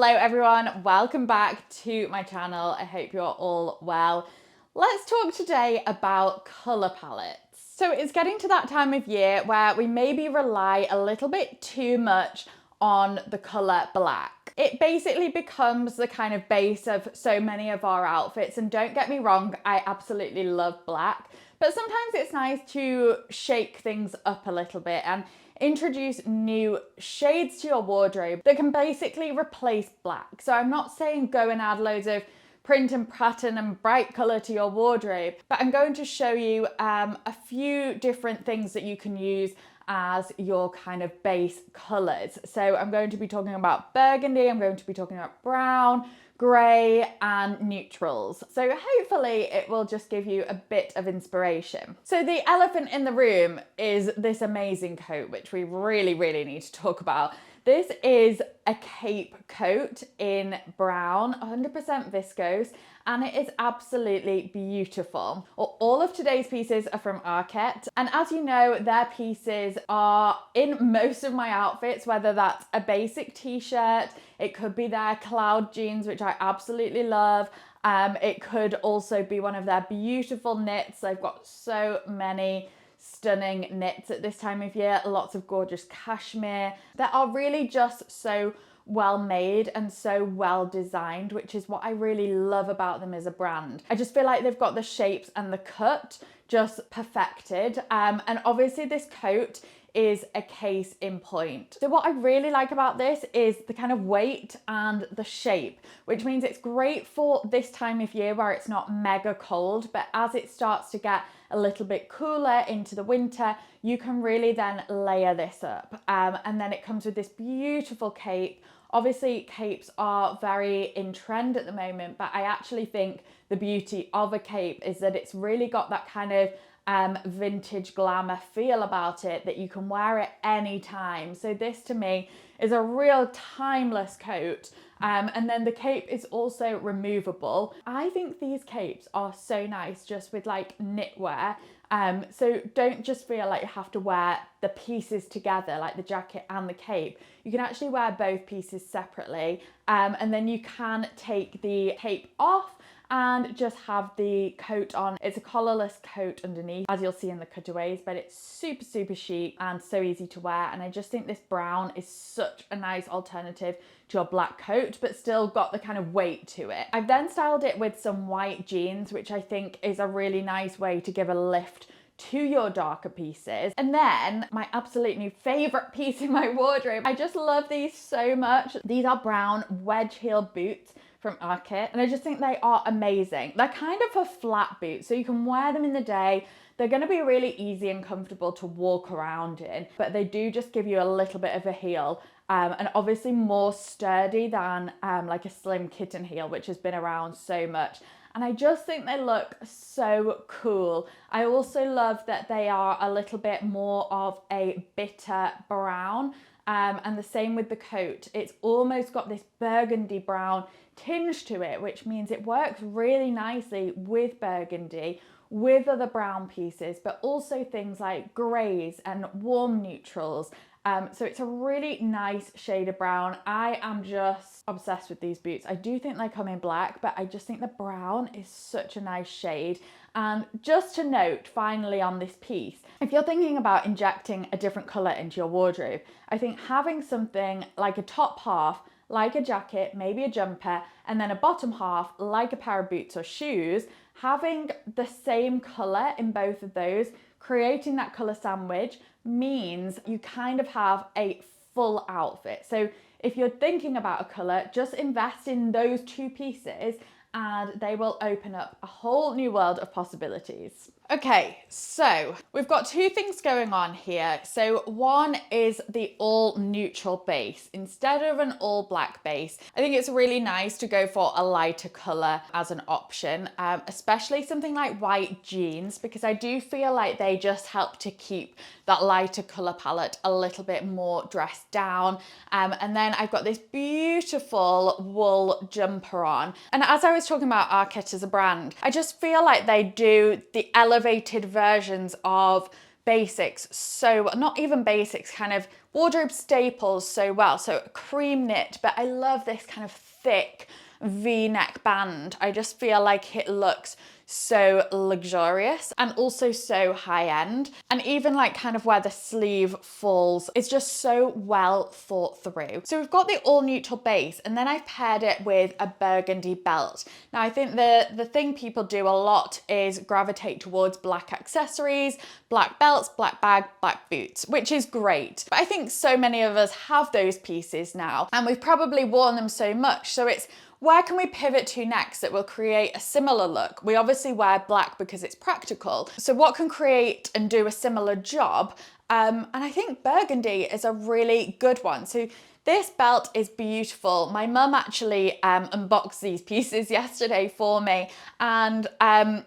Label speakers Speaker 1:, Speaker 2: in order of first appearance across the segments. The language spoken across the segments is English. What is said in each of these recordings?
Speaker 1: Hello everyone, welcome back to my channel. I hope you're all well. Let's talk today about colour palettes. So it's getting to that time of year where we maybe rely a little bit too much on the colour black. It basically becomes the kind of base of so many of our outfits, and don't get me wrong, I absolutely love black, but sometimes it's nice to shake things up a little bit and introduce new shades to your wardrobe that can basically replace black. So I'm not saying go and add loads of print and pattern and bright colour to your wardrobe, but I'm going to show you a few different things that you can use as your kind of base colours. So I'm going to be talking about burgundy, I'm going to be talking about brown, grey and neutrals. So hopefully it will just give you a bit of inspiration. So the elephant in the room is this amazing coat, which we really need to talk about. This is a cape coat in brown, 100% viscose, and it is absolutely beautiful. Well, all of today's pieces are from ARKET, and as you know, their pieces are in most of my outfits, whether that's a basic t-shirt, it could be their cloud jeans, which I absolutely love. It could also be one of their beautiful knits. They've got so many stunning knits at this time of year, lots of gorgeous cashmere that are really just so well made and so well designed, which is what I really love about them as a brand. I just feel like they've got the shapes and the cut just perfected, and obviously this coat is a case in point. So what I really like about this is the kind of weight and the shape, which means it's great for this time of year where it's not mega cold, but as it starts to get a little bit cooler into the winter, you can really then layer this up. And then it comes with this beautiful cape. Obviously, capes are very in trend at the moment, but I actually think the beauty of a cape is that it's really got that kind of vintage glamour feel about it that you can wear it anytime. So this to me is a real timeless coat. And then the cape is also removable. I think these capes are so nice just with like knitwear. So don't just feel like you have to wear the pieces together, like the jacket and the cape. You can actually wear both pieces separately. And then you can take the cape off and just have the coat on. It's a collarless coat underneath, as you'll see in the cutaways, but it's super chic and so easy to wear. And I just think this brown is such a nice alternative to your black coat, but still got the kind of weight to it. I've then styled it with some white jeans, which I think is a really nice way to give a lift to your darker pieces. And then my absolute new favorite piece in my wardrobe, I just love these so much. These are brown wedge heel boots from ARKET, and I just think they are amazing. They're kind of a flat boot, so you can wear them in the day. They're going to be really easy and comfortable to walk around in, but they do just give you a little bit of a heel, and obviously more sturdy than like a slim kitten heel, which has been around so much. And I just think they look so cool. I also love that they are a little bit more of a bitter brown, and the same with the coat. It's almost got this burgundy brown tinge to it, which means it works really nicely with burgundy, with other brown pieces, but also things like greys and warm neutrals. So it's a really nice shade of brown. I am just obsessed with these boots. I do think they come in black, but I just think the brown is such a nice shade. And just to note, finally on this piece, if you're thinking about injecting a different colour into your wardrobe, I think having something like a top half, like a jacket, maybe a jumper, and then a bottom half, like a pair of boots or shoes, having the same colour in both of those, creating that colour sandwich means you kind of have a full outfit. So if you're thinking about a colour, just invest in those two pieces and they will open up a whole new world of possibilities. Okay, so we've got two things going on here. So one is the all neutral base. Instead of an all black base, I think it's really nice to go for a lighter color as an option, especially something like white jeans, because I do feel like they just help to keep that lighter color palette a little bit more dressed down. And then I've got this beautiful wool jumper on. And as I was talking about ARKET as a brand, I just feel like they do the elevated versions of basics. So not even basics, kind of wardrobe staples so well. So cream knit, but I love this kind of thick V-neck band. I just feel like it looks so luxurious and also so high-end. And even like kind of where the sleeve falls, it's just so well thought through. So we've got the all neutral base, and then I've paired it with a burgundy belt. Now I think the thing people do a lot is gravitate towards black accessories, black belts, black bag, black boots, which is great. But I think so many of us have those pieces now, and we've probably worn them so much. So it's, where can we pivot to next that will create a similar look? We obviously wear black because it's practical. So what can create and do a similar job? And I think burgundy is a really good one. So this belt is beautiful. My mum actually unboxed these pieces yesterday for me, and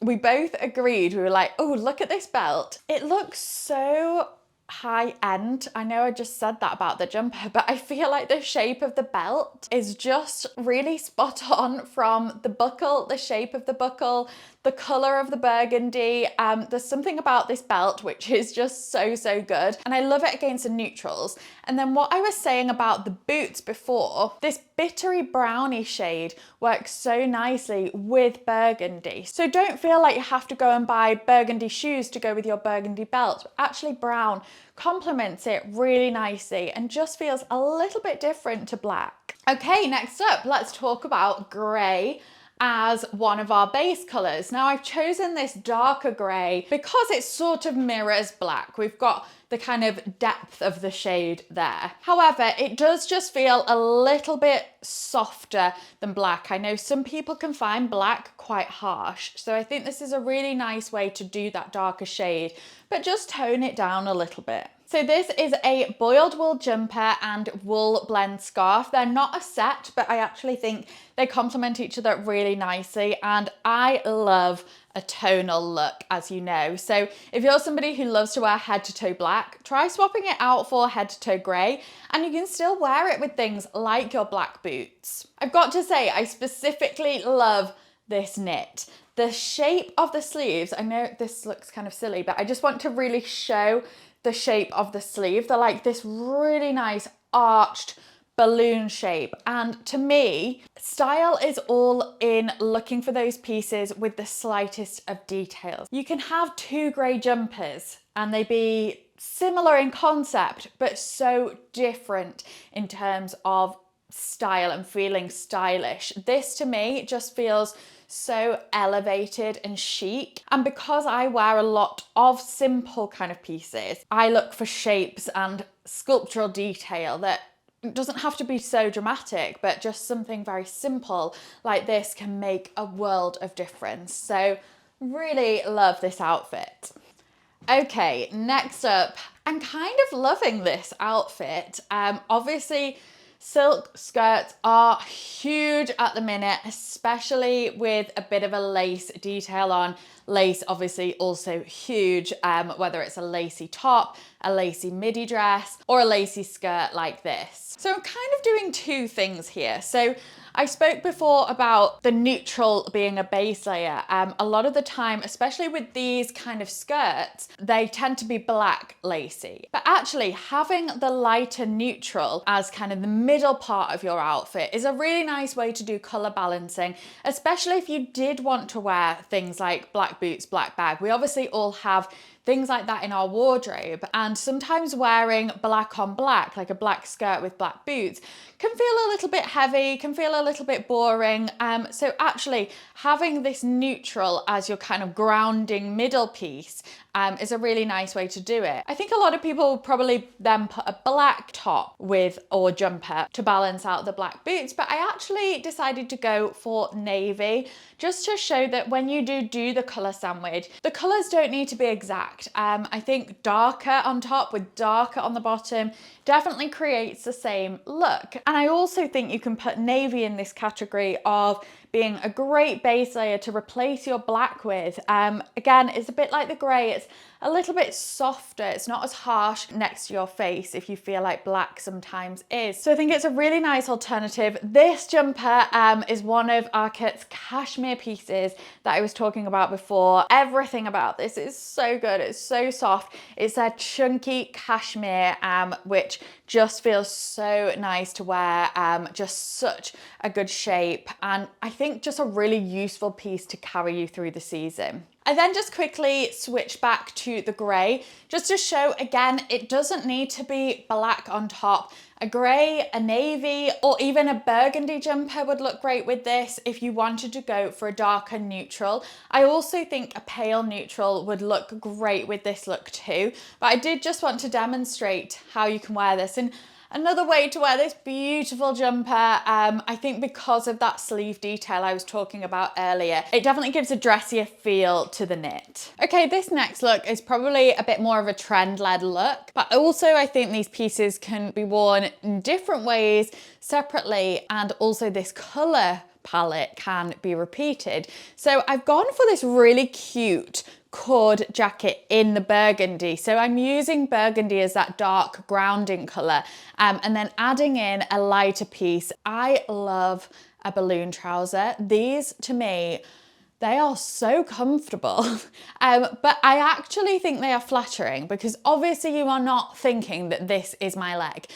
Speaker 1: we both agreed. We were like, oh, look at this belt. It looks so high end. I know I just said that about the jumper, but I feel like the shape of the belt is just really spot on, from the buckle, the shape of the buckle, the color of the burgundy. There's something about this belt which is just so good, and I love it against the neutrals. And then what I was saying about the boots before, this bittery brownie shade works so nicely with burgundy. So don't feel like you have to go and buy burgundy shoes to go with your burgundy belt. Actually, brown complements it really nicely and just feels a little bit different to black. Okay, next up, let's talk about grey as one of our base colors. Now I've chosen this darker gray because it sort of mirrors black. We've got the kind of depth of the shade there. However, it does just feel a little bit softer than black. I know some people can find black quite harsh, so I think this is a really nice way to do that darker shade, but just tone it down a little bit. So this is a boiled wool jumper and wool blend scarf. They're not a set, but I actually think they complement each other really nicely, and I love a tonal look, as you know. So if you're somebody who loves to wear head to toe black, try swapping it out for head to toe grey, and you can still wear it with things like your black boots. I've got to say, I specifically love this knit. The shape of the sleeves, I know this looks kind of silly, but I just want to really show the shape of the sleeve. They're like this really nice arched balloon shape, and to me, style is all in looking for those pieces with the slightest of details. You can have two grey jumpers and they be similar in concept but so different in terms of style and feeling stylish. This to me just feels so elevated and chic, and because I wear a lot of simple kind of pieces, I look for shapes and sculptural detail that doesn't have to be so dramatic, but just something very simple like this can make a world of difference. So really love this outfit. Okay, next up, I'm kind of loving this outfit. Obviously silk skirts are huge at the minute, especially with a bit of a lace detail on. Lace obviously also huge, whether it's a lacy top, a lacy midi dress, or a lacy skirt like this. So I'm kind of doing two things here. So I spoke before about the neutral being a base layer. A lot of the time, especially with these kind of skirts, they tend to be black lacy. But actually having the lighter neutral as kind of the middle part of your outfit is a really nice way to do color balancing, especially if you did want to wear things like black boots, black bag. We obviously all have things like that in our wardrobe, and sometimes wearing black on black, like a black skirt with black boots, can feel a little bit heavy, can feel a little bit boring. So actually having this neutral as your kind of grounding middle piece is a really nice way to do it. I think a lot of people probably then put a black top with or jumper to balance out the black boots, but I actually decided to go for navy just to show that when you do the color sandwich, the colors don't need to be exact. I think darker on top with darker on the bottom definitely creates the same look. And I also think you can put navy in this category of being a great base layer to replace your black with. Again, it's a bit like the grey, it's a little bit softer. It's not as harsh next to your face if you feel like black sometimes is. So I think it's a really nice alternative. This jumper is one of ARKET's cashmere pieces that I was talking about before. Everything about this is so good. It's so soft. It's their chunky cashmere, which just feels so nice to wear. Just such a good shape, and I think just a really useful piece to carry you through the season. I then just quickly switched back to the grey, just to show again, it doesn't need to be black on top. A grey, a navy, or even a burgundy jumper would look great with this if you wanted to go for a darker neutral. I also think a pale neutral would look great with this look too, but I did just want to demonstrate how you can wear this. And another way to wear this beautiful jumper, I think because of that sleeve detail I was talking about earlier, it definitely gives a dressier feel to the knit. Okay, this next look is probably a bit more of a trend-led look, but also I think these pieces can be worn in different ways separately, and also this color palette can be repeated. So I've gone for this really cute cord jacket in the burgundy. So I'm using burgundy as that dark grounding color, and then adding in a lighter piece. I love a balloon trouser. These to me, they are so comfortable, but I actually think they are flattering because obviously you are not thinking that this is my leg.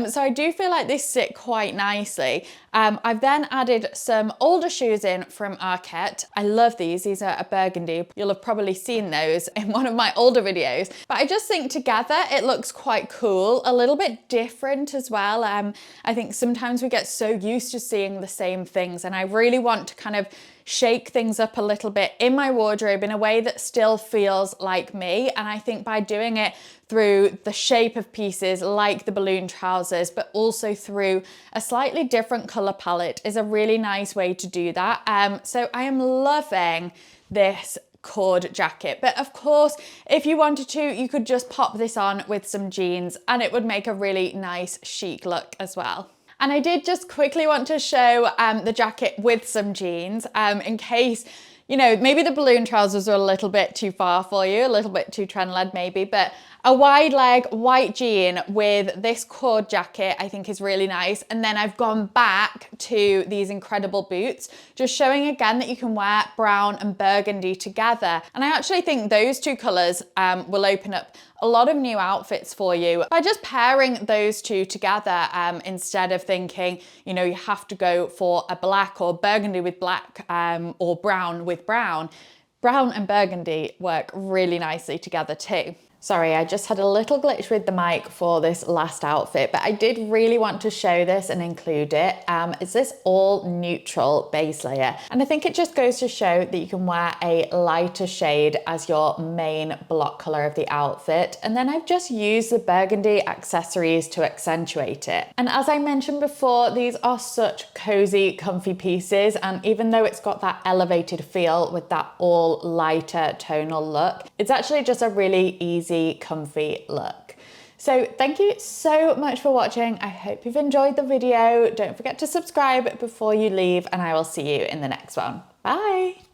Speaker 1: So I do feel like they sit quite nicely. I've then added some older shoes in from ARKET. I love these. These are a burgundy. You'll have probably seen those in one of my older videos, but I just think together it looks quite cool, a little bit different as well. I think sometimes we get so used to seeing the same things, and I really want to kind of shake things up a little bit in my wardrobe in a way that still feels like me. And I think by doing it through the shape of pieces like the balloon trousers, but also through a slightly different color palette is a really nice way to do that. So I am loving this cord jacket, but of course, if you wanted to, you could just pop this on with some jeans and it would make a really nice chic look as well. And I did just quickly want to show the jacket with some jeans in case, you know, maybe the balloon trousers are a little bit too far for you, a little bit too trend-led maybe, but a wide leg white jean with this cord jacket I think is really nice. And then I've gone back to these incredible boots, just showing again that you can wear brown and burgundy together. And I actually think those two colors will open up a lot of new outfits for you by just pairing those two together, instead of thinking, you know, you have to go for a black or burgundy with black, or brown with brown. Brown and burgundy work really nicely together too. Sorry, I just had a little glitch with the mic for this last outfit, but I did really want to show this and include it. It's this all neutral base layer. And I think it just goes to show that you can wear a lighter shade as your main block color of the outfit. And then I've just used the burgundy accessories to accentuate it. And as I mentioned before, these are such cozy, comfy pieces. And even though it's got that elevated feel with that all lighter tonal look, it's actually just a really easy, comfy look. So thank you so much for watching. I hope you've enjoyed the video. Don't forget to subscribe before you leave, and I will see you in the next one. Bye.